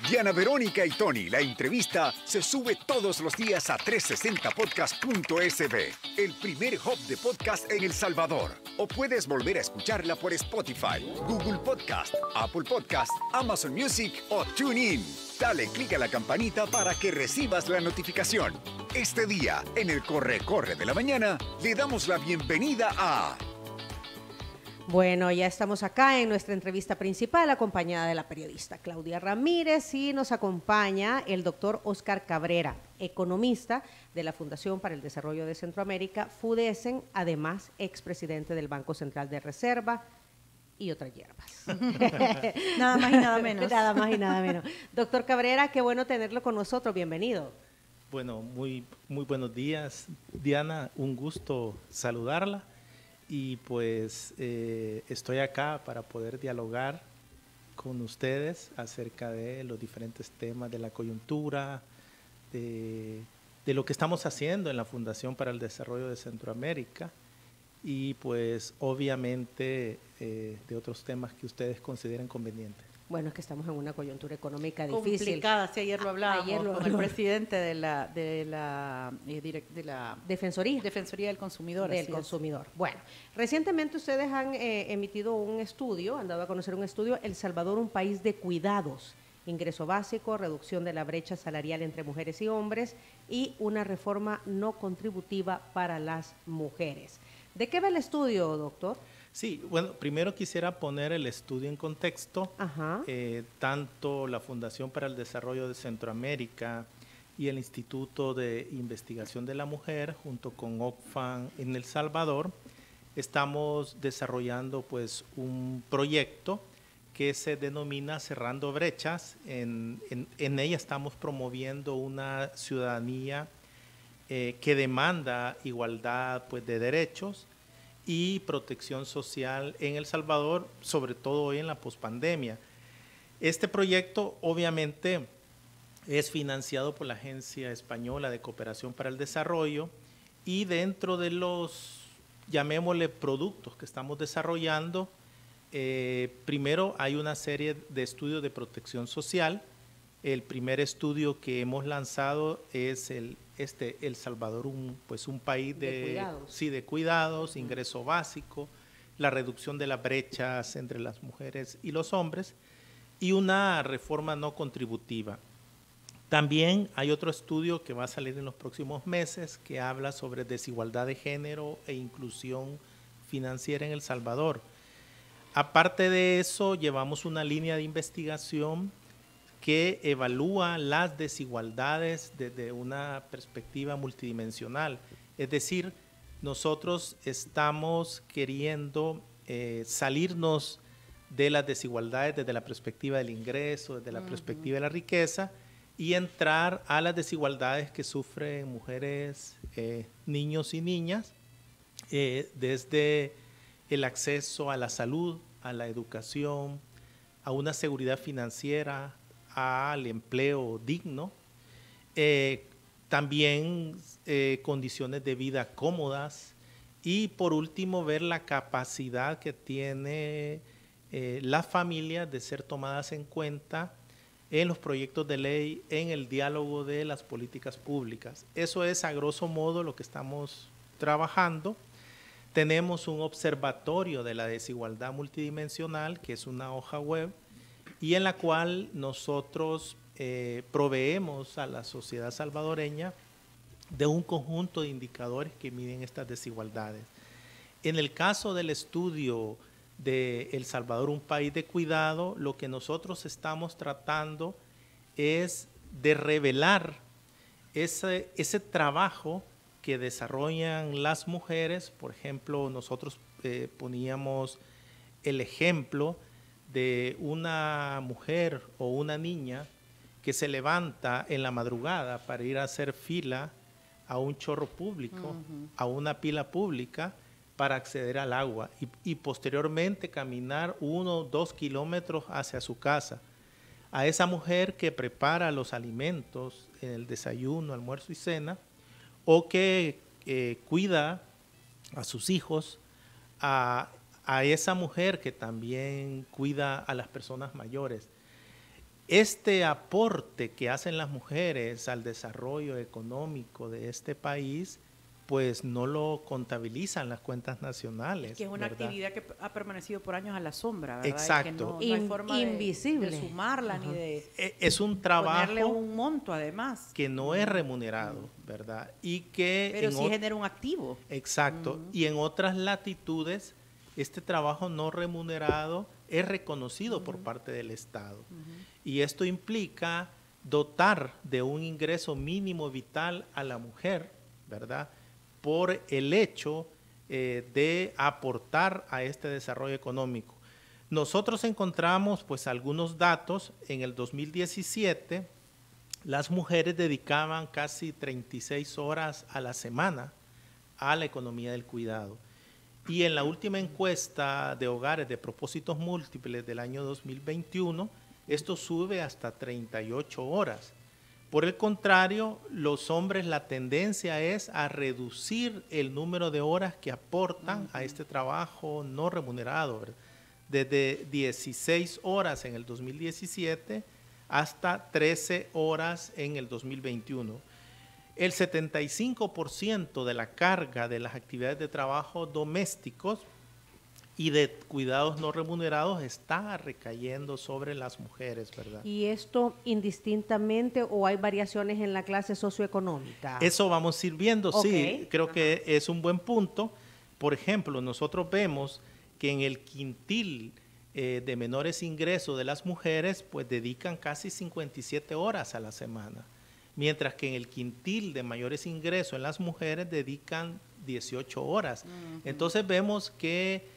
Diana Verónica y Tony, la entrevista, se sube todos los días a 360podcast.sb, el primer hub de podcast en El Salvador. O puedes volver a escucharla por Spotify, Google Podcast, Apple Podcast, Amazon Music o TuneIn. Dale clic a la campanita para que recibas la notificación. Este día, en el Corre de la Mañana, le damos la bienvenida a... Bueno, ya estamos acá en nuestra entrevista principal, acompañada de la periodista Claudia Ramírez, y nos acompaña el doctor Oscar Cabrera, economista de la Fundación para el Desarrollo de Centroamérica, FUDESCEN, además expresidente del Banco Central de Reserva y otras hierbas. Nada más y nada menos. Nada más y nada menos. Doctor Cabrera, qué bueno tenerlo con nosotros, bienvenido. Bueno, muy buenos días, Diana, un gusto saludarla. Y pues estoy acá para poder dialogar con ustedes acerca de los diferentes temas de la coyuntura, de lo que estamos haciendo en la Fundación para el Desarrollo de Centroamérica y pues obviamente de otros temas que ustedes consideren convenientes. Bueno, es que estamos en una coyuntura económica difícil. Complicada, sí, ayer lo hablábamos con el presidente de la Defensoría del Consumidor. Del consumidor. Bueno, recientemente ustedes han emitido un estudio, han dado a conocer un estudio, El Salvador, un país de cuidados, ingreso básico, reducción de la brecha salarial entre mujeres y hombres y una reforma no contributiva para las mujeres. ¿De qué va el estudio, doctor? Sí, bueno, primero quisiera poner el estudio en contexto. Tanto la Fundación para el Desarrollo de Centroamérica y el Instituto de Investigación de la Mujer, junto con Oxfam en El Salvador, estamos desarrollando pues un proyecto que se denomina Cerrando Brechas. En ella estamos promoviendo una ciudadanía que demanda igualdad pues, de derechos y protección social en El Salvador, sobre todo hoy en la pospandemia. Este proyecto obviamente es financiado por la Agencia Española de Cooperación para el Desarrollo y dentro de los, llamémosle, productos que estamos desarrollando, primero hay una serie de estudios de protección social. El primer estudio que hemos lanzado es El Salvador, un país de cuidados, ingreso básico, la reducción de las brechas entre las mujeres y los hombres y una reforma no contributiva. También hay otro estudio que va a salir en los próximos meses que habla sobre desigualdad de género e inclusión financiera en El Salvador. Aparte de eso, llevamos una línea de investigación que evalúa las desigualdades desde una perspectiva multidimensional. Es decir, nosotros estamos queriendo salirnos de las desigualdades desde la perspectiva del ingreso, desde la perspectiva de la riqueza, y entrar a las desigualdades que sufren mujeres, niños y niñas, desde el acceso a la salud, a la educación, a una seguridad financiera, al empleo digno, también condiciones de vida cómodas y por último ver la capacidad que tiene las familias de ser tomadas en cuenta en los proyectos de ley, en el diálogo de las políticas públicas. Eso es a grosso modo lo que estamos trabajando. Tenemos un observatorio de la desigualdad multidimensional, que es una hoja web, y en la cual nosotros proveemos a la sociedad salvadoreña de un conjunto de indicadores que miden estas desigualdades. En el caso del estudio de El Salvador, un país de cuidado, lo que nosotros estamos tratando es de revelar ese trabajo que desarrollan las mujeres. Por ejemplo, nosotros poníamos el ejemplo de una mujer o una niña que se levanta en la madrugada para ir a hacer fila a un chorro público, a una pila pública para acceder al agua y posteriormente caminar 1 o 2 kilómetros hacia su casa. A esa mujer que prepara los alimentos en el desayuno, almuerzo y cena, o que cuida a sus hijos, a esa mujer que también cuida a las personas mayores. este aporte que hacen las mujeres al desarrollo económico de este país, pues no lo contabilizan las cuentas nacionales. Es que es una actividad que ha permanecido por años a la sombra, ¿verdad? Exacto. Y que no hay forma invisible de sumarla ni de es un trabajo ponerle un monto además. Que no es remunerado, ¿verdad? Y que pero sí genera un activo. Exacto. Y en otras latitudes, este trabajo no remunerado es reconocido por parte del Estado. Y esto implica dotar de un ingreso mínimo vital a la mujer, ¿verdad?, por el hecho de aportar a este desarrollo económico. Nosotros encontramos pues algunos datos. En el 2017 las mujeres dedicaban casi 36 horas a la semana a la economía del cuidado. Y en la última encuesta de hogares de propósitos múltiples del año 2021, esto sube hasta 38 horas. Por el contrario, los hombres, la tendencia es a reducir el número de horas que aportan a este trabajo no remunerado, ¿verdad? Desde 16 horas en el 2017 hasta 13 horas en el 2021. El 75% de la carga de las actividades de trabajo domésticos y de cuidados no remunerados está recayendo sobre las mujeres, ¿verdad? ¿Y esto indistintamente o hay variaciones en la clase socioeconómica? Eso vamos a ir viendo, Okay. Sí, creo que es un buen punto. Por ejemplo, nosotros vemos que en el quintil de menores ingresos de las mujeres, pues dedican casi 57 horas a la semana, mientras que en el quintil de mayores ingresos en las mujeres dedican 18 horas. Entonces vemos que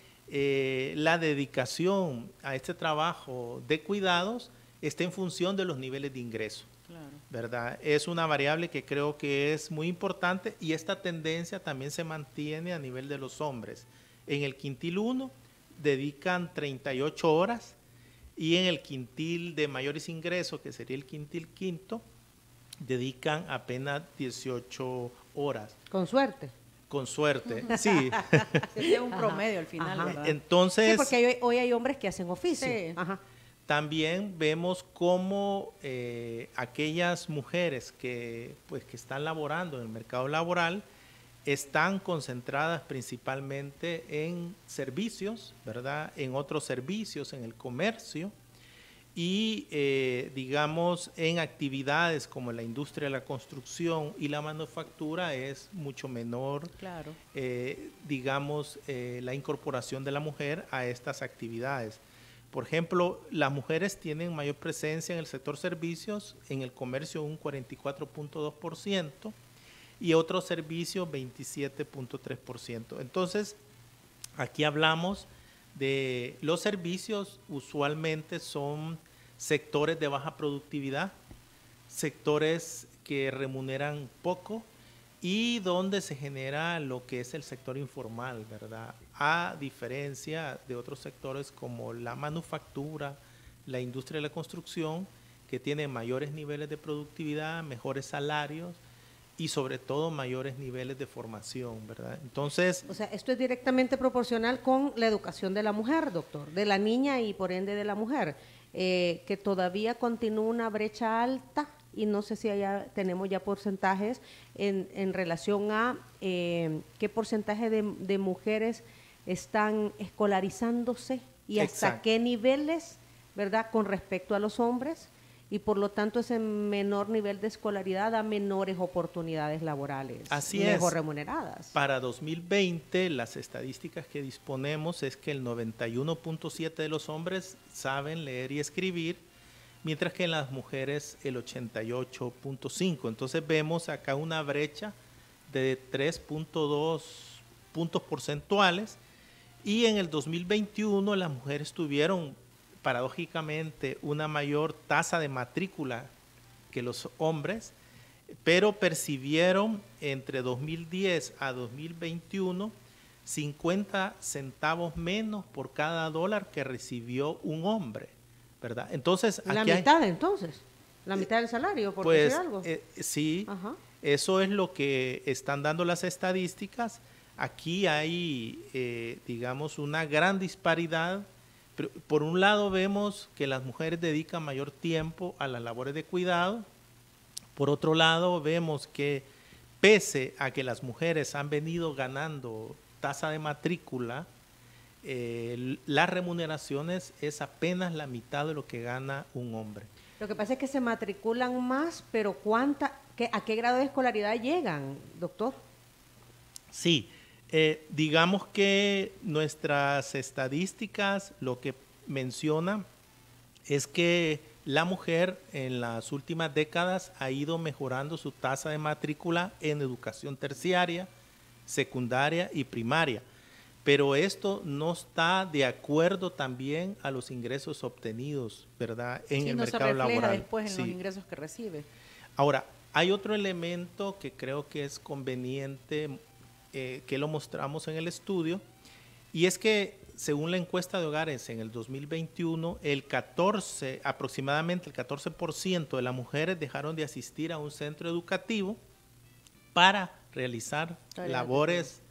la dedicación a este trabajo de cuidados está en función de los niveles de ingreso, claro, ¿verdad? Es una variable que creo que es muy importante y esta tendencia también se mantiene a nivel de los hombres. En el quintil 1 dedican 38 horas y en el quintil de mayores ingresos, que sería el quintil quinto, dedican apenas 18 horas. Con suerte. Con suerte, sí. Es un promedio al final, ¿verdad? Entonces, sí, porque hoy hay hombres que hacen oficio. Sí. También vemos cómo aquellas mujeres que están laborando en el mercado laboral están concentradas principalmente en servicios, ¿verdad? En otros servicios, en el comercio y, digamos, en actividades como la industria de la construcción y la manufactura es mucho menor, claro, digamos, la incorporación de la mujer a estas actividades. Por ejemplo, las mujeres tienen mayor presencia en el sector servicios, en el comercio un 44.2% y otros servicios 27.3%. Entonces, aquí hablamos de los servicios, usualmente son sectores de baja productividad, sectores que remuneran poco y donde se genera lo que es el sector informal, ¿verdad? A diferencia de otros sectores como la manufactura, la industria de la construcción, que tiene mayores niveles de productividad, mejores salarios y sobre todo mayores niveles de formación, ¿verdad? Entonces, o sea, esto es directamente proporcional con la educación de la mujer, doctor, de la niña y por ende de la mujer, que todavía continúa una brecha alta y no sé si allá tenemos ya porcentajes en relación a qué porcentaje de mujeres están escolarizándose y hasta Exacto. qué niveles, ¿verdad?, con respecto a los hombres. Y por lo tanto ese menor nivel de escolaridad da menores oportunidades laborales. Así mejor es. Remuneradas. Para 2020 las estadísticas que disponemos es que el 91.7% de los hombres saben leer y escribir, mientras que en las mujeres el 88.5%. Entonces vemos acá una brecha de 3.2 puntos porcentuales y en el 2021 las mujeres tuvieron paradójicamente una mayor tasa de matrícula que los hombres, pero percibieron entre 2010 a 2021 50 centavos menos por cada dólar que recibió un hombre, ¿verdad? Entonces, la aquí mitad entonces, la mitad del salario, por pues, decir algo. Sí, Ajá. Eso es lo que están dando las estadísticas. Aquí hay, digamos, una gran disparidad, Por un lado vemos que las mujeres dedican mayor tiempo a las labores de cuidado. Por otro lado vemos que pese a que las mujeres han venido ganando tasa de matrícula, las remuneraciones es apenas la mitad de lo que gana un hombre. Lo que pasa es que se matriculan más, pero ¿a qué grado de escolaridad llegan, doctor? Sí, digamos que nuestras estadísticas lo que menciona es que la mujer en las últimas décadas ha ido mejorando su tasa de matrícula en educación terciaria, secundaria y primaria, pero esto no está de acuerdo también a los ingresos obtenidos, ¿verdad?, en el mercado laboral. Sí, no se refleja después en los ingresos que recibe. Ahora, hay otro elemento que creo que es conveniente que lo mostramos en el estudio, y es que según la encuesta de hogares en el 2021, aproximadamente el 14% de las mujeres dejaron de asistir a un centro educativo para realizar labores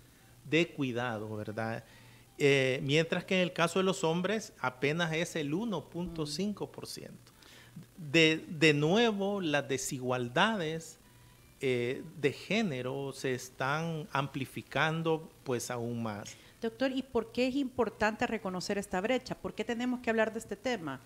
de cuidado, ¿verdad? Mientras que en el caso de los hombres apenas es el 1.5%. De nuevo, las desigualdades de género se están amplificando pues aún más. Doctor, ¿y por qué es importante reconocer esta brecha? ¿Por qué tenemos que hablar de este tema?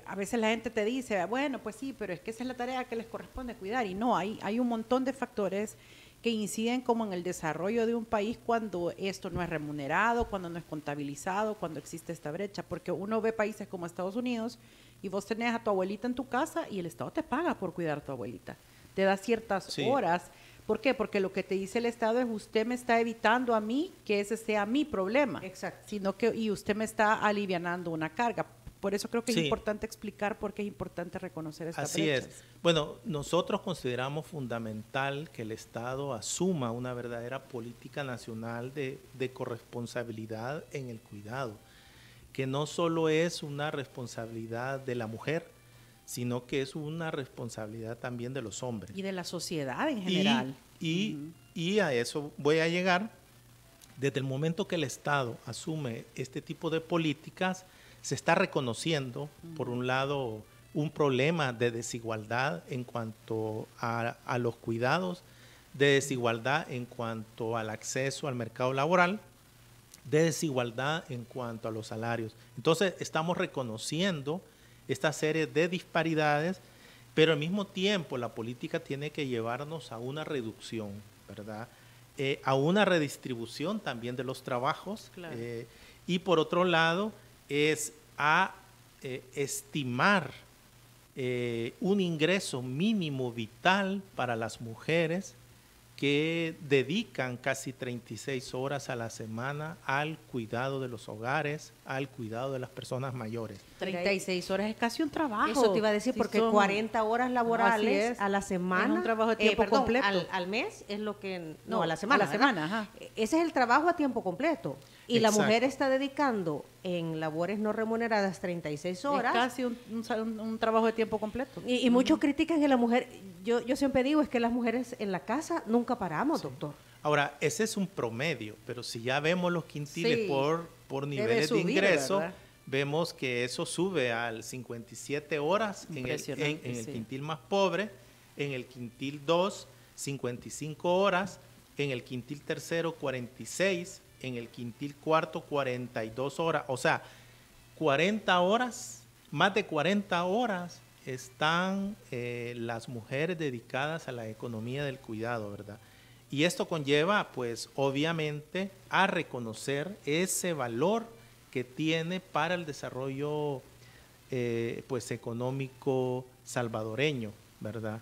A veces la gente te dice, bueno, pues sí, pero es que esa es la tarea que les corresponde cuidar. Y no, hay un montón de factores que inciden como en el desarrollo de un país cuando esto no es remunerado, cuando no es contabilizado, cuando existe esta brecha. Porque uno ve países como Estados Unidos y vos tenés a tu abuelita en tu casa y el Estado te paga por cuidar a tu abuelita. Te da ciertas horas. ¿Por qué? Porque lo que te dice el Estado es usted me está evitando a mí que ese sea mi problema. Exacto. Y usted me está alivianando una carga. Por eso creo que es importante explicar por qué es importante reconocer estas brechas. Así es. Bueno, nosotros consideramos fundamental que el Estado asuma una verdadera política nacional de corresponsabilidad en el cuidado, que no solo es una responsabilidad de la mujer, sino que es una responsabilidad también de los hombres. Y de la sociedad en general. Y a eso voy a llegar. Desde el momento que el Estado asume este tipo de políticas, se está reconociendo, por un lado, un problema de desigualdad en cuanto a los cuidados, de desigualdad en cuanto al acceso al mercado laboral, de desigualdad en cuanto a los salarios. Entonces, estamos reconociendo esta serie de disparidades, pero al mismo tiempo la política tiene que llevarnos a una reducción, ¿verdad? A una redistribución también de los trabajos, claro. Y por otro lado es a estimar un ingreso mínimo vital para las mujeres que dedican casi 36 horas a la semana al cuidado de los hogares, al cuidado de las personas mayores. 36 horas es casi un trabajo. Eso te iba a decir, Sí, porque 40 horas laborales a la semana. Es un trabajo de tiempo completo. Al mes es lo que... No, a la semana. A la semana, ajá. Ese es el trabajo a tiempo completo. Y Exacto. la mujer está dedicando en labores no remuneradas 36 horas. Es casi un trabajo de tiempo completo. Y muchos critican que la mujer... Yo siempre digo, es que las mujeres en la casa nunca paramos, doctor. Ahora, ese es un promedio, pero si ya vemos los quintiles por niveles subir, de ingreso, ¿verdad? vemos que eso sube al 57 horas en el quintil más pobre, en el quintil 2, 55 horas, en el quintil tercero, 46, en el quintil cuarto, 42 horas. O sea, 40 horas, más de 40 horas están las mujeres dedicadas a la economía del cuidado, ¿verdad? Y esto conlleva, pues, obviamente, a reconocer ese valor que tiene para el desarrollo, pues, económico salvadoreño, ¿verdad?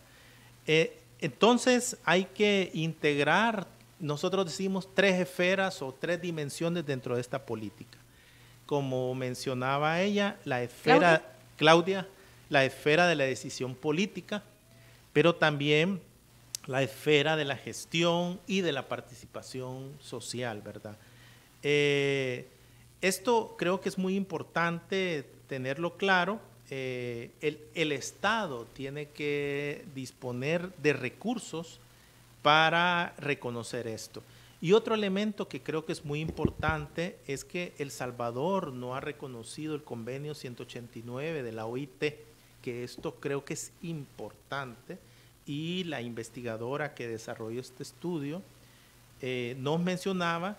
Entonces, hay que integrar, nosotros decimos, 3 esferas o 3 dimensiones dentro de esta política. Como mencionaba ella, la esfera, Claudia, la esfera de la decisión política, pero también la esfera de la gestión y de la participación social, ¿verdad? Esto creo que es muy importante tenerlo claro. El Estado tiene que disponer de recursos para reconocer esto. Y otro elemento que creo que es muy importante es que El Salvador no ha reconocido el convenio 189 de la OIT, que esto creo que es importante, y la investigadora que desarrolló este estudio nos mencionaba.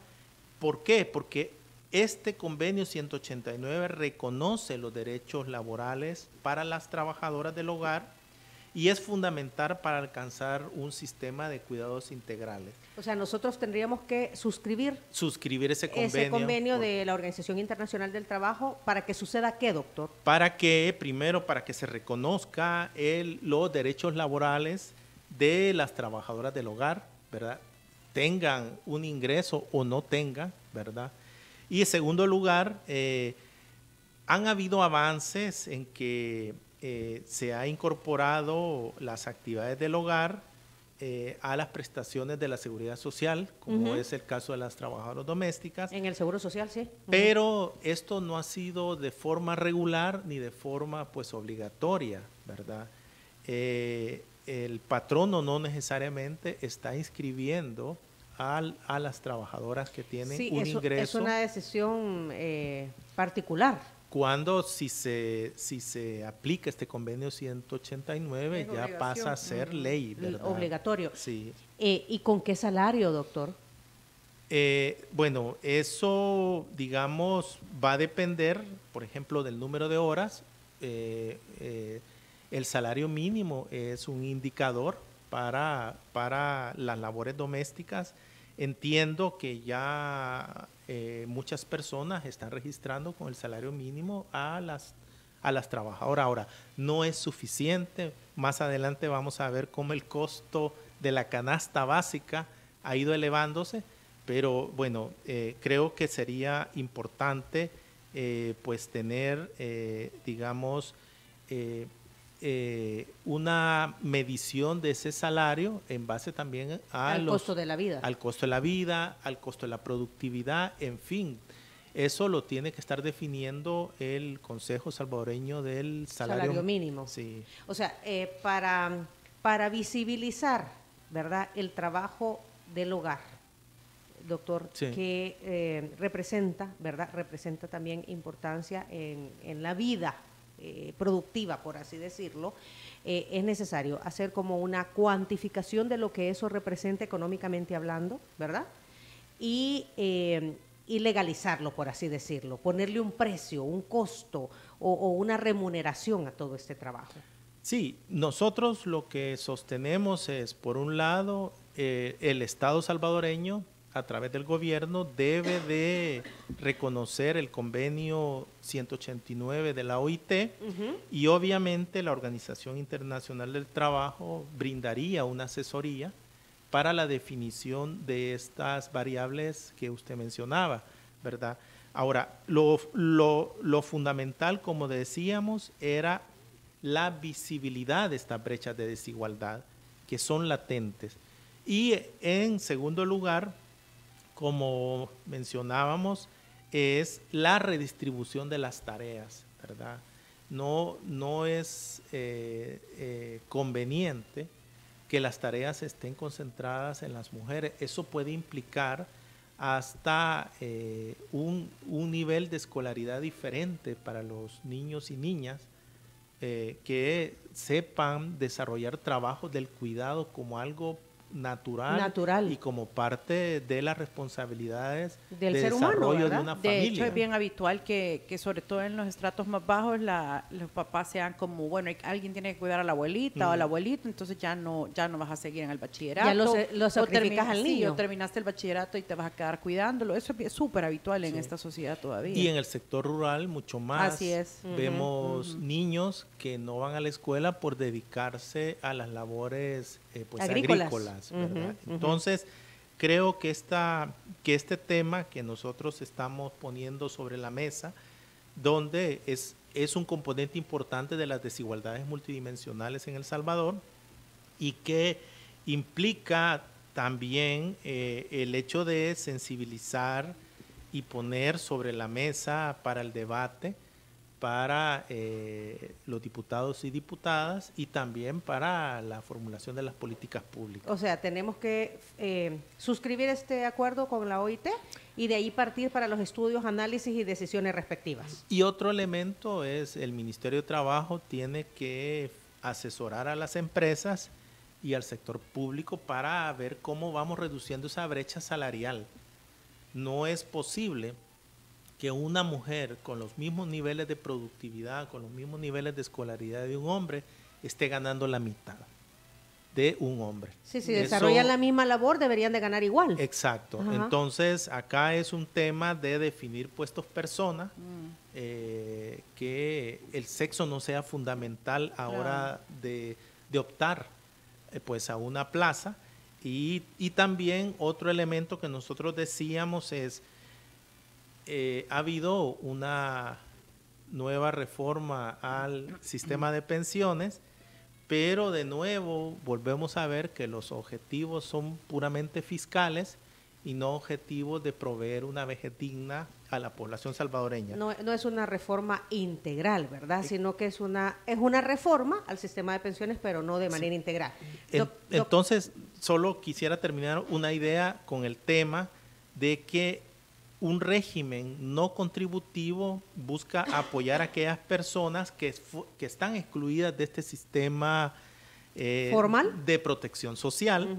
¿Por qué? Porque este convenio 189 reconoce los derechos laborales para las trabajadoras del hogar y es fundamental para alcanzar un sistema de cuidados integrales. O sea, nosotros tendríamos que suscribir ese convenio de la Organización Internacional del Trabajo para que suceda ¿qué, doctor? Para que se reconozca los derechos laborales de las trabajadoras del hogar, ¿verdad? Tengan un ingreso o no tengan, ¿verdad? Y en segundo lugar, han habido avances en que se ha incorporado las actividades del hogar a las prestaciones de la seguridad social, como es el caso de las trabajadoras domésticas. En el Seguro Social, sí. Pero esto no ha sido de forma regular ni de forma pues obligatoria, ¿verdad? El patrono no necesariamente está inscribiendo a las trabajadoras que tienen un ingreso. Es una decisión particular. Cuando si se aplica este convenio 189 ya pasa a ser ley, ¿verdad? Obligatorio. Sí. ¿Y con qué salario, doctor? Bueno, eso, digamos, va a depender, por ejemplo, del número de horas. El salario mínimo es un indicador para las labores domésticas. Entiendo que ya muchas personas están registrando con el salario mínimo a las trabajadoras. Ahora, no es suficiente. Más adelante vamos a ver cómo el costo de la canasta básica ha ido elevándose, pero bueno, creo que sería importante pues tener, digamos, una medición de ese salario en base también al costo de la vida. Al costo de la vida, al costo de la productividad, en fin. Eso lo tiene que estar definiendo el Consejo Salvadoreño del Salario Mínimo. Sí. O sea, para visibilizar, ¿verdad?, el trabajo del hogar, doctor, sí, que representa, ¿verdad?, representa también importancia en la vida productiva, por así decirlo, es necesario hacer como una cuantificación de lo que eso representa económicamente hablando, ¿verdad? Y legalizarlo, por así decirlo, ponerle un precio, un costo o una remuneración a todo este trabajo. Sí, nosotros lo que sostenemos es, por un lado, el Estado salvadoreño, a través del gobierno, debe de reconocer el convenio 189 de la OIT y obviamente la Organización Internacional del Trabajo brindaría una asesoría para la definición de estas variables que usted mencionaba, ¿verdad? Ahora, lo fundamental, como decíamos, era la visibilidad de estas brechas de desigualdad que son latentes. Y en segundo lugar, como mencionábamos, es la redistribución de las tareas, ¿verdad? No es conveniente que las tareas estén concentradas en las mujeres. Eso puede implicar hasta un nivel de escolaridad diferente para los niños y niñas que sepan desarrollar trabajos del cuidado como algo natural y como parte de las responsabilidades del ser desarrollo humano, de una familia. De hecho, es bien habitual que sobre todo en los estratos más bajos los papás sean como, bueno, alguien tiene que cuidar a la abuelita o al abuelito, entonces ya no vas a seguir en el bachillerato. Ya lo sacrificas al niño. Sí, o terminaste el bachillerato y te vas a quedar cuidándolo. Eso es súper habitual en esta sociedad todavía. Y en el sector rural mucho más. Así es. Vemos niños que no van a la escuela por dedicarse a las labores agrícolas, ¿verdad? Entonces, creo que este tema que nosotros estamos poniendo sobre la mesa, donde es un componente importante de las desigualdades multidimensionales en El Salvador y que implica también el hecho de sensibilizar y poner sobre la mesa para el debate, para los diputados y diputadas y también para la formulación de las políticas públicas. O sea, tenemos que suscribir este acuerdo con la OIT y de ahí partir para los estudios, análisis y decisiones respectivas. Y otro elemento es el Ministerio de Trabajo tiene que asesorar a las empresas y al sector público para ver cómo vamos reduciendo esa brecha salarial. No es posible que una mujer con los mismos niveles de productividad, con los mismos niveles de escolaridad de un hombre, esté ganando la mitad de un hombre. Sí, si desarrollan la misma labor, deberían de ganar igual. Exacto. Ajá. Entonces, acá es un tema de definir puestos persona, que el sexo no sea fundamental ahora de optar pues a una plaza. Y también otro elemento que nosotros decíamos es, ha habido una nueva reforma al sistema de pensiones, pero de nuevo volvemos a ver que los objetivos son puramente fiscales y no objetivos de proveer una vejez digna a la población salvadoreña. No es una reforma integral, ¿verdad? Sino que es una reforma al sistema de pensiones, pero no de manera integral. Entonces, solo quisiera terminar una idea con el tema de que un régimen no contributivo busca apoyar a aquellas personas que están excluidas de este sistema formal de protección social.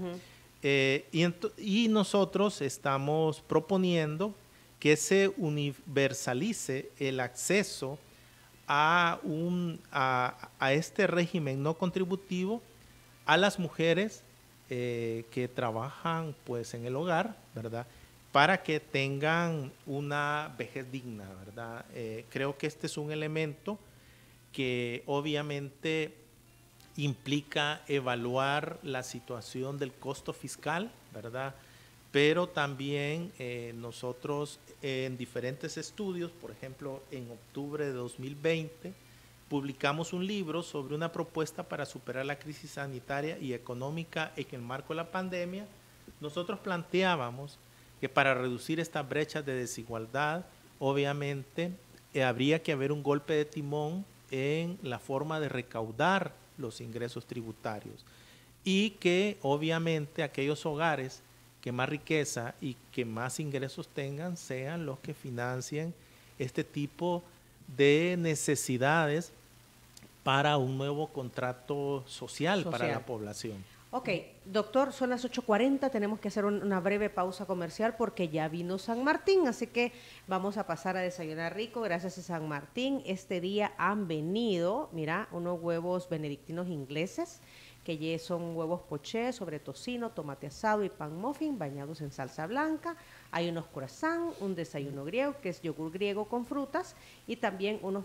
Y nosotros estamos proponiendo que se universalice el acceso a este régimen no contributivo a las mujeres que trabajan pues en el hogar, ¿verdad?, para que tengan una vejez digna, ¿verdad? Creo que este es un elemento que obviamente implica evaluar la situación del costo fiscal, ¿verdad? Pero también nosotros en diferentes estudios, por ejemplo, en octubre de 2020, publicamos un libro sobre una propuesta para superar la crisis sanitaria y económica en el marco de la pandemia. Nosotros planteábamos que para reducir estas brechas de desigualdad, obviamente, habría que haber un golpe de timón en la forma de recaudar los ingresos tributarios y que, obviamente, aquellos hogares que más riqueza y que más ingresos tengan sean los que financien este tipo de necesidades para un nuevo contrato social. Para la población. Ok, doctor, son las 8:40, tenemos que hacer una breve pausa comercial porque ya vino San Martín, así que vamos a pasar a desayunar rico gracias a San Martín. Este día han venido, mira, unos huevos benedictinos ingleses, que ya son huevos poché sobre tocino, tomate asado y pan muffin bañados en salsa blanca. Hay unos croissants, un desayuno griego, que es yogur griego con frutas, y también unos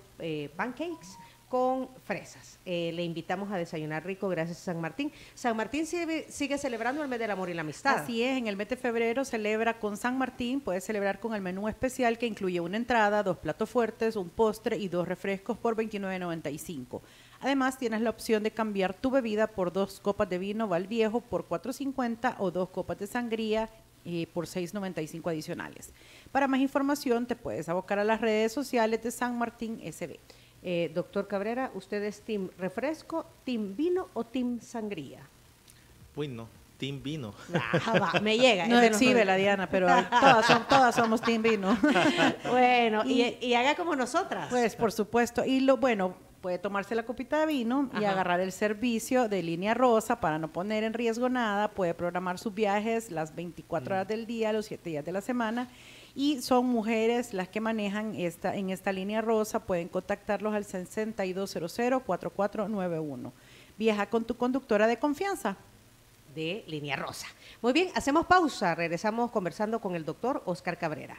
pancakes con fresas. Le invitamos a desayunar rico gracias a San Martín. San Martín sigue celebrando el mes del amor y la amistad. Así es, en el mes de febrero celebra con San Martín, puedes celebrar con el menú especial que incluye una entrada, 2 platos fuertes, un postre y 2 refrescos por $29.95. Además, tienes la opción de cambiar tu bebida por 2 copas de vino Valviejo por $4.50 o 2 copas de sangría por $6.95 adicionales. Para más información, te puedes abocar a las redes sociales de San Martín SB. Doctor Cabrera, ¿usted es team refresco, team vino o team sangría? Bueno, team vino. Me llega. No exhibe la Diana, pero todas somos team vino. Bueno, y haga como nosotras. Pues por supuesto. Y puede tomarse la copita de vino y agarrar el servicio de Línea Rosa para no poner en riesgo nada. Puede programar sus viajes las 24 horas del día, los 7 días de la semana. Y son mujeres las que manejan en esta Línea Rosa. Pueden contactarlos al 6200-4491. Viaja con tu conductora de confianza. De Línea Rosa. Muy bien, hacemos pausa. Regresamos conversando con el doctor Oscar Cabrera.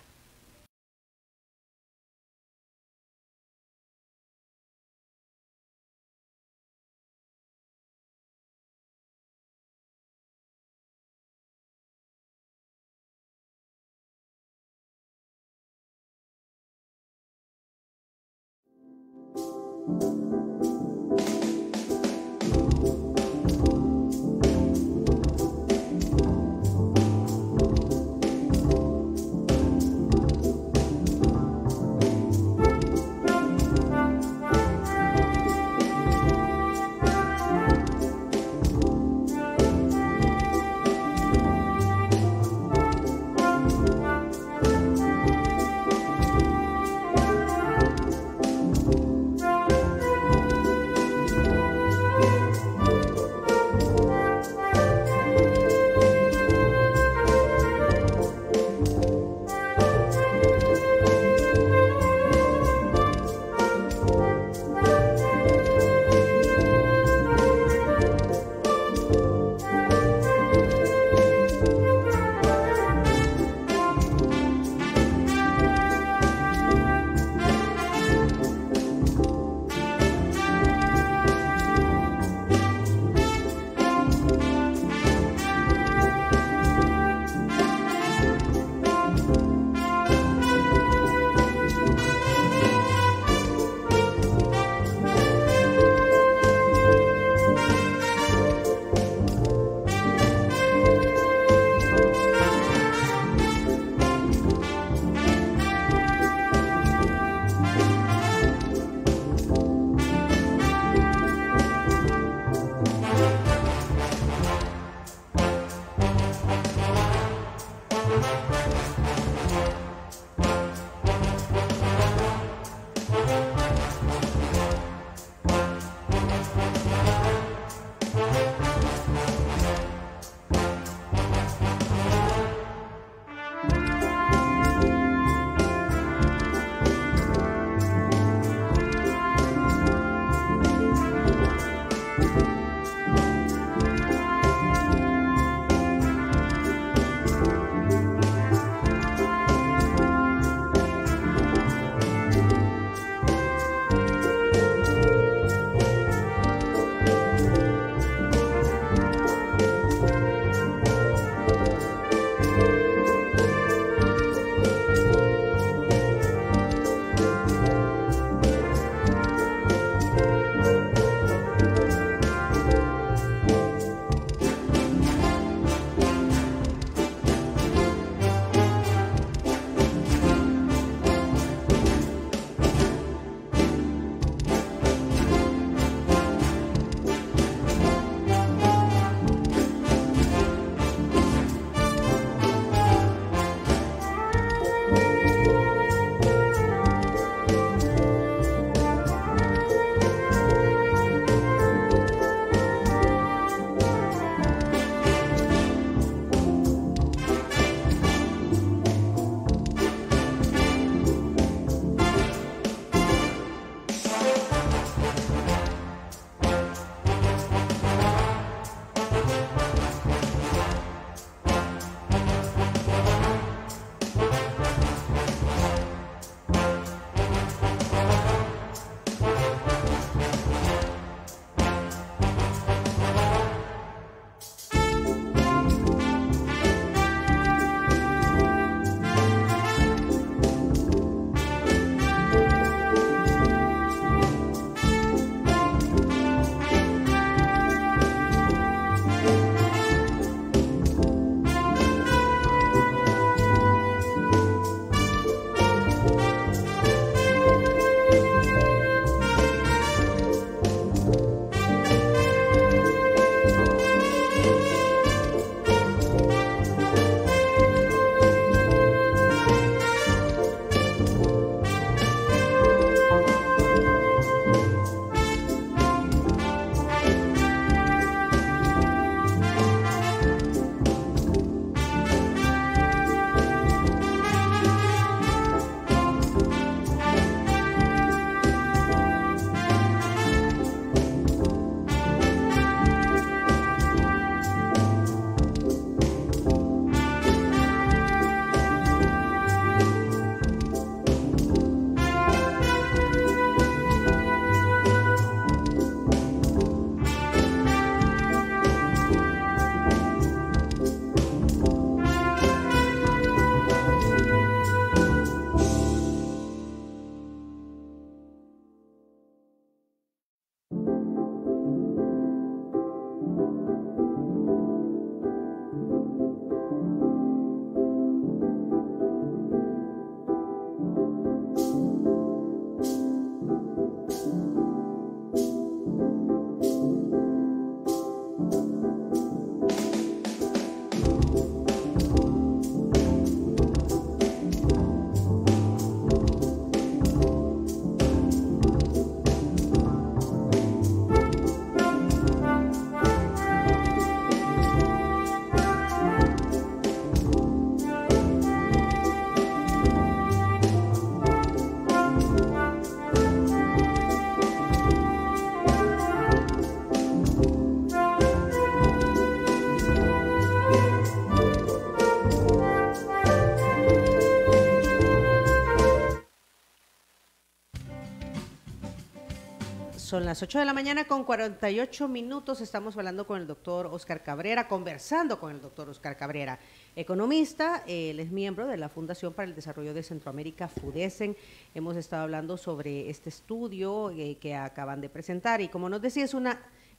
las 8 de la mañana con 48 minutos. Estamos hablando con el doctor Oscar Cabrera, conversando con el doctor Oscar Cabrera, economista. Él es miembro de la Fundación para el Desarrollo de Centroamérica, FUDESCEN. Hemos estado hablando sobre este estudio que acaban de presentar y, como nos decía,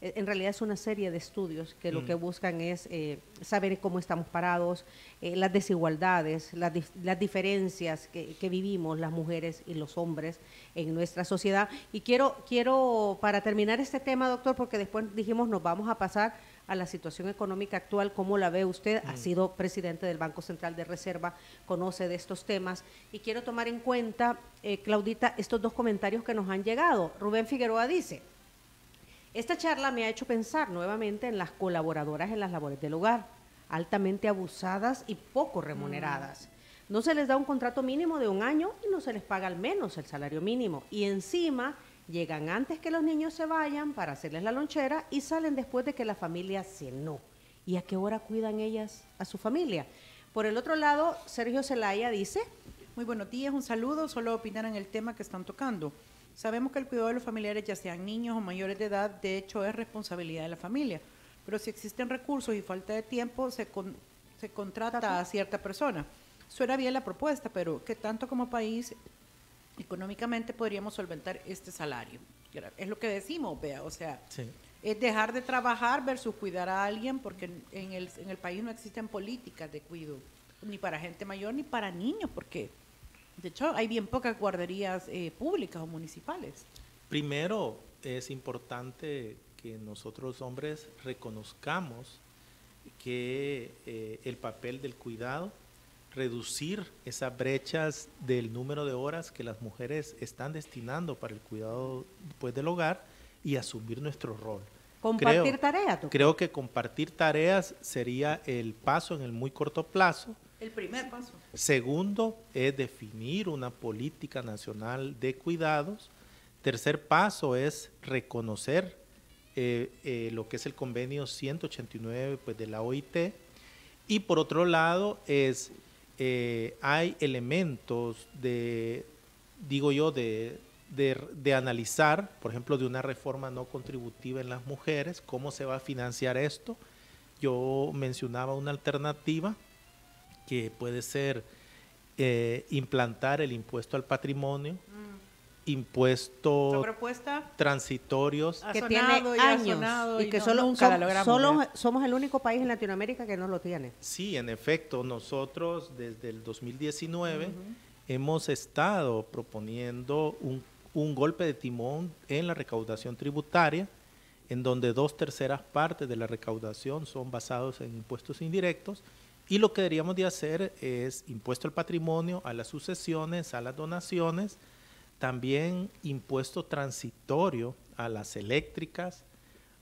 en realidad es una serie de estudios que lo que buscan es saber cómo estamos parados, las desigualdades, las diferencias que vivimos las mujeres y los hombres en nuestra sociedad. Y quiero para terminar este tema, doctor, porque después dijimos nos vamos a pasar a la situación económica actual, ¿cómo la ve usted? Ha sido presidente del Banco Central de Reserva, conoce de estos temas, y quiero tomar en cuenta, Claudita, estos dos comentarios que nos han llegado. Rubén Figueroa dice: esta charla me ha hecho pensar nuevamente en las colaboradoras en las labores del hogar, altamente abusadas y poco remuneradas. No se les da un contrato mínimo de 1 año y no se les paga al menos el salario mínimo. Y encima llegan antes que los niños se vayan para hacerles la lonchera y salen después de que la familia cenó. ¿Y a qué hora cuidan ellas a su familia? Por el otro lado, Sergio Zelaya dice: muy buenos días, un saludo, solo opinar en el tema que están tocando. Sabemos que el cuidado de los familiares, ya sean niños o mayores de edad, de hecho es responsabilidad de la familia, pero si existen recursos y falta de tiempo, se contrata a cierta persona. Suena bien la propuesta, pero ¿qué tanto como país económicamente podríamos solventar este salario? Es lo que decimos, vea, o sea, sí, es dejar de trabajar versus cuidar a alguien, porque en el país no existen políticas de cuidado, ni para gente mayor ni para niños, porque de hecho hay bien pocas guarderías públicas o municipales. Primero, es importante que nosotros hombres reconozcamos que el papel del cuidado, reducir esas brechas del número de horas que las mujeres están destinando para el cuidado, pues, del hogar, y asumir nuestro rol. Compartir tareas. Creo que compartir tareas sería el paso en el muy corto plazo. El primer paso. Segundo, es definir una política nacional de cuidados. Tercer paso es reconocer lo que es el convenio 189, pues, de la OIT. Y por otro lado, hay elementos de analizar, por ejemplo, de una reforma no contributiva en las mujeres, cómo se va a financiar esto. Yo mencionaba una alternativa que puede ser implantar el impuesto al patrimonio, impuestos transitorios que tiene años y que solo somos el único país en Latinoamérica que no lo tiene. Sí, en efecto, nosotros desde el 2019 hemos estado proponiendo un golpe de timón en la recaudación tributaria, en donde 2/3 partes de la recaudación son basados en impuestos indirectos. Y lo que deberíamos de hacer es impuesto al patrimonio, a las sucesiones, a las donaciones, también impuesto transitorio a las eléctricas,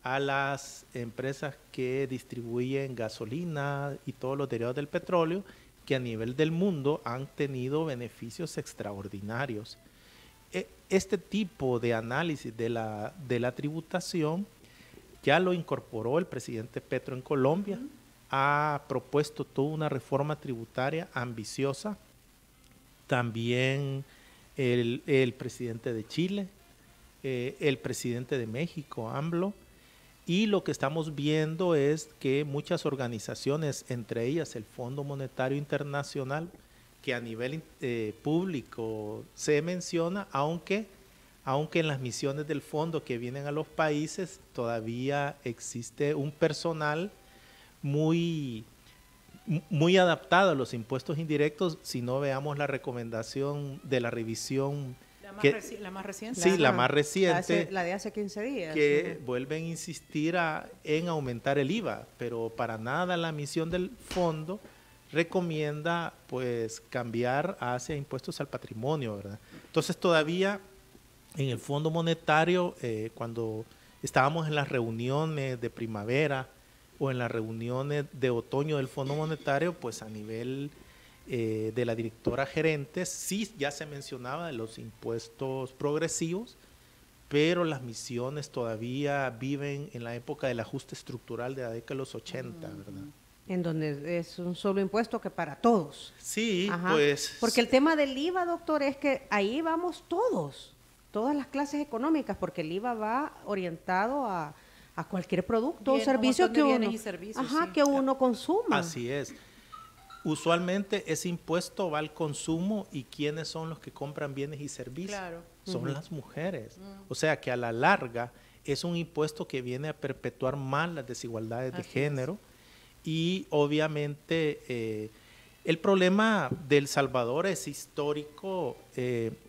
a las empresas que distribuyen gasolina y todos los derivados del petróleo, que a nivel del mundo han tenido beneficios extraordinarios. Este tipo de análisis de la tributación ya lo incorporó el presidente Petro en Colombia. Ha propuesto toda una reforma tributaria ambiciosa. También el presidente de Chile, el presidente de México, AMLO, y lo que estamos viendo es que muchas organizaciones, entre ellas el Fondo Monetario Internacional, que a nivel público se menciona, aunque en las misiones del fondo que vienen a los países todavía existe un personal muy adaptado a los impuestos indirectos. Si no, veamos la recomendación de la revisión. La más reciente. Sí, la más reciente. La de hace 15 días. Que vuelven a insistir en aumentar el IVA, pero para nada la misión del fondo recomienda, pues, cambiar hacia impuestos al patrimonio, ¿verdad? Entonces todavía en el Fondo Monetario, cuando estábamos en las reuniones de primavera o en las reuniones de otoño del Fondo Monetario, pues a nivel de la directora gerente sí ya se mencionaba de los impuestos progresivos, pero las misiones todavía viven en la época del ajuste estructural de la década de los 80, ¿verdad? En donde es un solo impuesto que para todos. Sí, pues. Porque el tema del IVA, doctor, es que ahí vamos todos. todas las clases económicas, porque el IVA va orientado a cualquier producto o servicio que uno, que uno consuma. Así es. Usualmente ese impuesto va al consumo, y ¿quiénes son los que compran bienes y servicios? Claro. Son las mujeres. O sea que a la larga es un impuesto que viene a perpetuar más las desigualdades de género. Y obviamente el problema de El Salvador es histórico.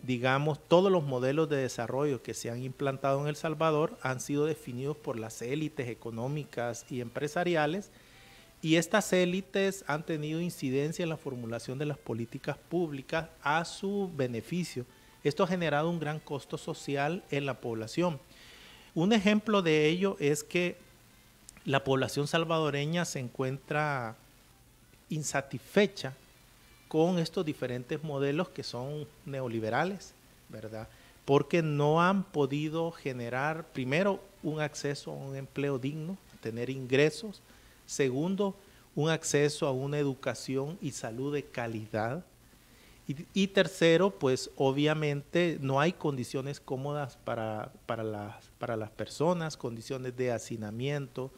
Digamos, todos los modelos de desarrollo que se han implantado en El Salvador han sido definidos por las élites económicas y empresariales, y estas élites han tenido incidencia en la formulación de las políticas públicas a su beneficio. Esto ha generado un gran costo social en la población. Un ejemplo de ello es que la población salvadoreña se encuentra insatisfecha con estos diferentes modelos que son neoliberales, ¿verdad? Porque no han podido generar, primero, un acceso a un empleo digno, tener ingresos. Segundo, un acceso a una educación y salud de calidad. Y tercero, pues obviamente no hay condiciones cómodas para las personas, condiciones de hacinamiento,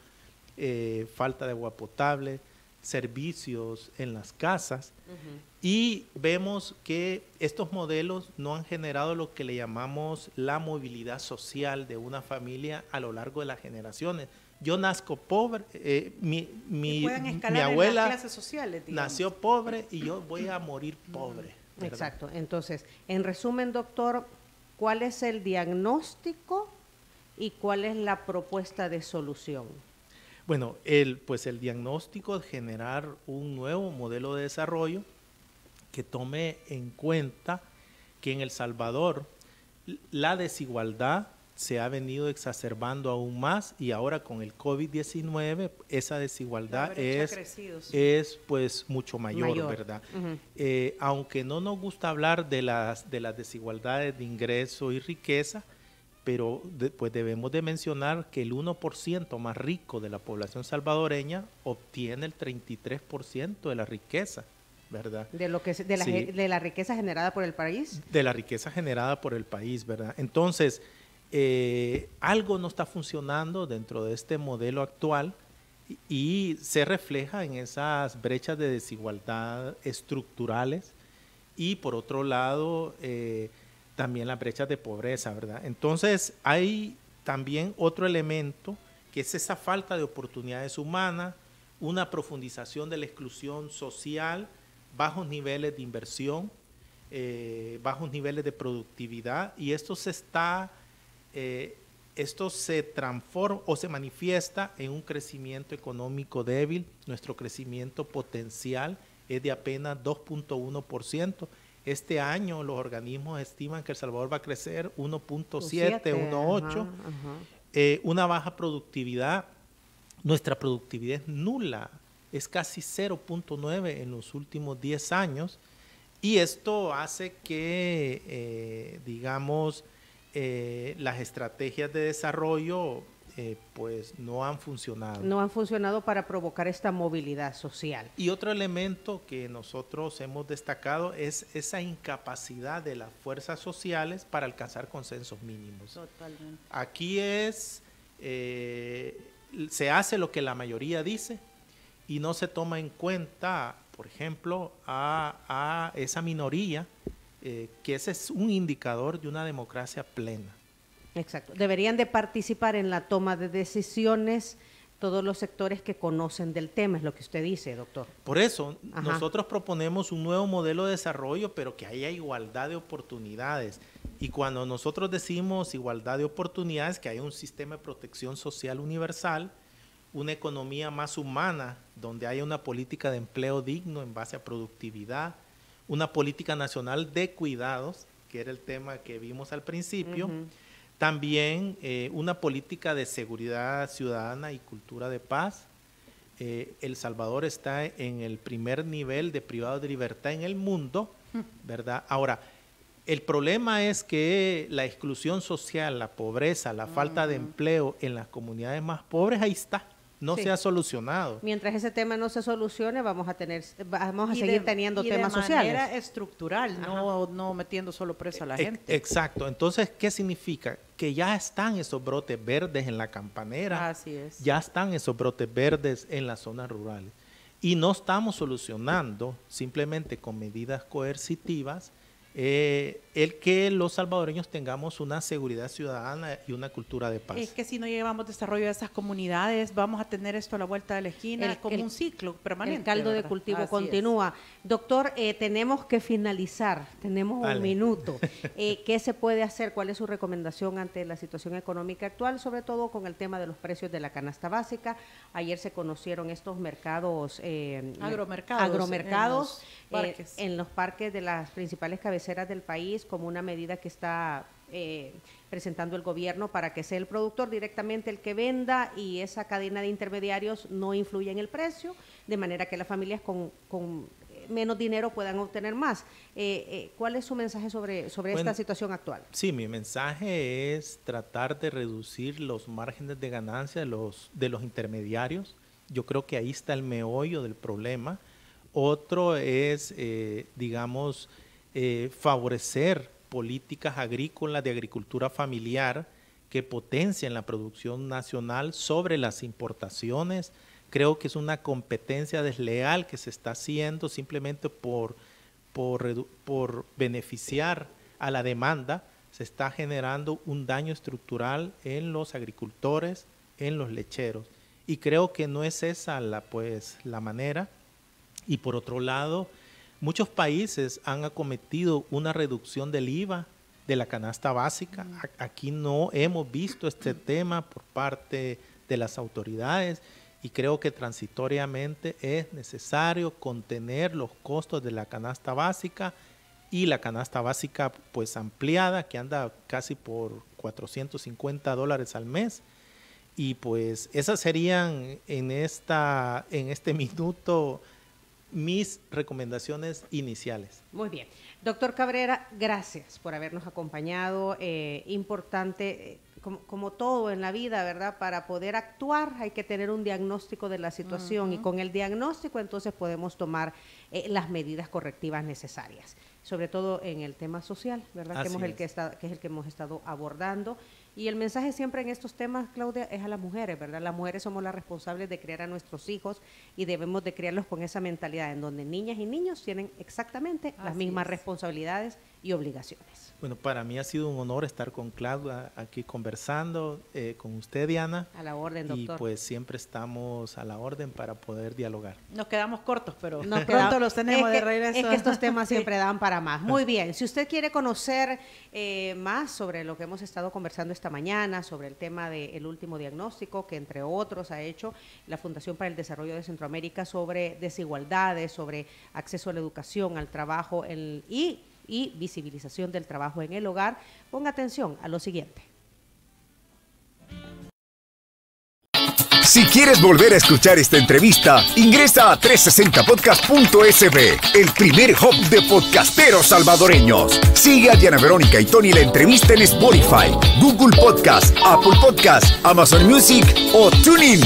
falta de agua potable, servicios en las casas. Y vemos que estos modelos no han generado lo que le llamamos la movilidad social de una familia a lo largo de las generaciones. Yo nazco pobre, mi abuela clases sociales, nació pobre y yo voy a morir pobre. ¿Verdad? Exacto. Entonces, en resumen, doctor, ¿cuál es el diagnóstico y cuál es la propuesta de solución? Bueno, el diagnóstico es generar un nuevo modelo de desarrollo que tome en cuenta que en El Salvador la desigualdad se ha venido exacerbando aún más, y ahora con el COVID-19 esa desigualdad es pues mucho mayor. ¿Verdad? Aunque no nos gusta hablar de las desigualdades de ingreso y riqueza, pero pues debemos de mencionar que el 1% más rico de la población salvadoreña obtiene el 33% de la riqueza, ¿verdad? De la riqueza generada por el país. De la riqueza generada por el país, ¿verdad? Entonces, algo no está funcionando dentro de este modelo actual y se refleja en esas brechas de desigualdad estructurales, y por otro lado también las brechas de pobreza, ¿verdad? Entonces hay también otro elemento que es esa falta de oportunidades humanas, una profundización de la exclusión social, bajos niveles de inversión, bajos niveles de productividad, y esto se transforma o se manifiesta en un crecimiento económico débil. Nuestro crecimiento potencial es de apenas 2.1%. Este año los organismos estiman que El Salvador va a crecer 1.7, 1.8. Una baja productividad. Nuestra productividad es nula, es casi 0.9 en los últimos 10 años. Y esto hace que, las estrategias de desarrollo pues no han funcionado. No han funcionado para provocar esta movilidad social. Y otro elemento que nosotros hemos destacado es esa incapacidad de las fuerzas sociales para alcanzar consensos mínimos. Totalmente. Aquí se hace lo que la mayoría dice y no se toma en cuenta, por ejemplo, a esa minoría, que ese es un indicador de una democracia plena. Exacto. Deberían de participar en la toma de decisiones todos los sectores que conocen del tema, es lo que usted dice, doctor. Por eso, nosotros proponemos un nuevo modelo de desarrollo, pero que haya igualdad de oportunidades. Y cuando nosotros decimos igualdad de oportunidades, que haya un sistema de protección social universal, una economía más humana, donde haya una política de empleo digno en base a productividad, una política nacional de cuidados, que era el tema que vimos al principio, también una política de seguridad ciudadana y cultura de paz. El Salvador está en el primer nivel de privados de libertad en el mundo, ¿verdad? Ahora, el problema es que la exclusión social, la pobreza, la falta de empleo en las comunidades más pobres, ahí está. no se ha solucionado. Mientras ese tema no se solucione, vamos a seguir teniendo temas sociales. De manera estructural, no metiendo solo preso a la gente. Exacto. Entonces, ¿qué significa? Que ya están esos brotes verdes en la Campanera. Así es. Ya están esos brotes verdes en las zonas rurales. Y no estamos solucionando simplemente con medidas coercitivas el que los salvadoreños tengamos una seguridad ciudadana y una cultura de paz. Es que si no llevamos desarrollo de esas comunidades, vamos a tener esto a la vuelta de la esquina como un ciclo permanente. El caldo de cultivo Así continúa. Doctor, tenemos que finalizar, tenemos un minuto. ¿Qué se puede hacer? ¿Cuál es su recomendación ante la situación económica actual, sobre todo con el tema de los precios de la canasta básica? Ayer se conocieron estos mercados, agromercados en los parques de las principales cabeceras del país, como una medida que está presentando el gobierno para que sea el productor directamente el que venda y esa cadena de intermediarios no influya en el precio, de manera que las familias con menos dinero puedan obtener más. ¿Cuál es su mensaje sobre esta situación actual? Sí, mi mensaje es tratar de reducir los márgenes de ganancia de los intermediarios. Yo creo que ahí está el meollo del problema. Otro es, favorecer políticas agrícolas de agricultura familiar que potencien la producción nacional sobre las importaciones. Creo que es una competencia desleal que se está haciendo simplemente por beneficiar a la demanda. Se está generando un daño estructural en los agricultores, en los lecheros. Y creo que no es esa la manera. Y por otro lado, muchos países han acometido una reducción del IVA de la canasta básica. Aquí no hemos visto este tema por parte de las autoridades y creo que transitoriamente es necesario contener los costos de la canasta básica y la canasta básica ampliada, que anda casi por $450 al mes. Y esas serían en este minuto mis recomendaciones iniciales. Muy bien. Doctor Cabrera, gracias por habernos acompañado. Importante, como todo en la vida, ¿verdad? Para poder actuar hay que tener un diagnóstico de la situación y con el diagnóstico entonces podemos tomar las medidas correctivas necesarias, sobre todo en el tema social, ¿verdad? Que es el que hemos estado abordando. Y el mensaje siempre en estos temas, Claudia, es a las mujeres, ¿verdad? Las mujeres somos las responsables de criar a nuestros hijos y debemos de criarlos con esa mentalidad en donde niñas y niños tienen exactamente las mismas responsabilidades y obligaciones. Bueno, para mí ha sido un honor estar con Claudia aquí conversando, con usted, Diana. A la orden, doctor. Y siempre estamos a la orden para poder dialogar. Nos quedamos cortos, pero pronto los tenemos de regreso. Es que estos temas siempre dan para más. Muy bien, si usted quiere conocer más sobre lo que hemos estado conversando esta mañana, sobre el tema del último diagnóstico que entre otros ha hecho la Fundación para el Desarrollo de Centroamérica sobre desigualdades, sobre acceso a la educación, al trabajo y visibilización del trabajo en el hogar, ponga atención a lo siguiente. Si quieres volver a escuchar esta entrevista, ingresa a 360podcast.sb, el primer hub de podcasteros salvadoreños. Sigue a Diana Verónica y Tony la entrevista en Spotify, Google Podcast, Apple Podcast, Amazon Music o TuneIn.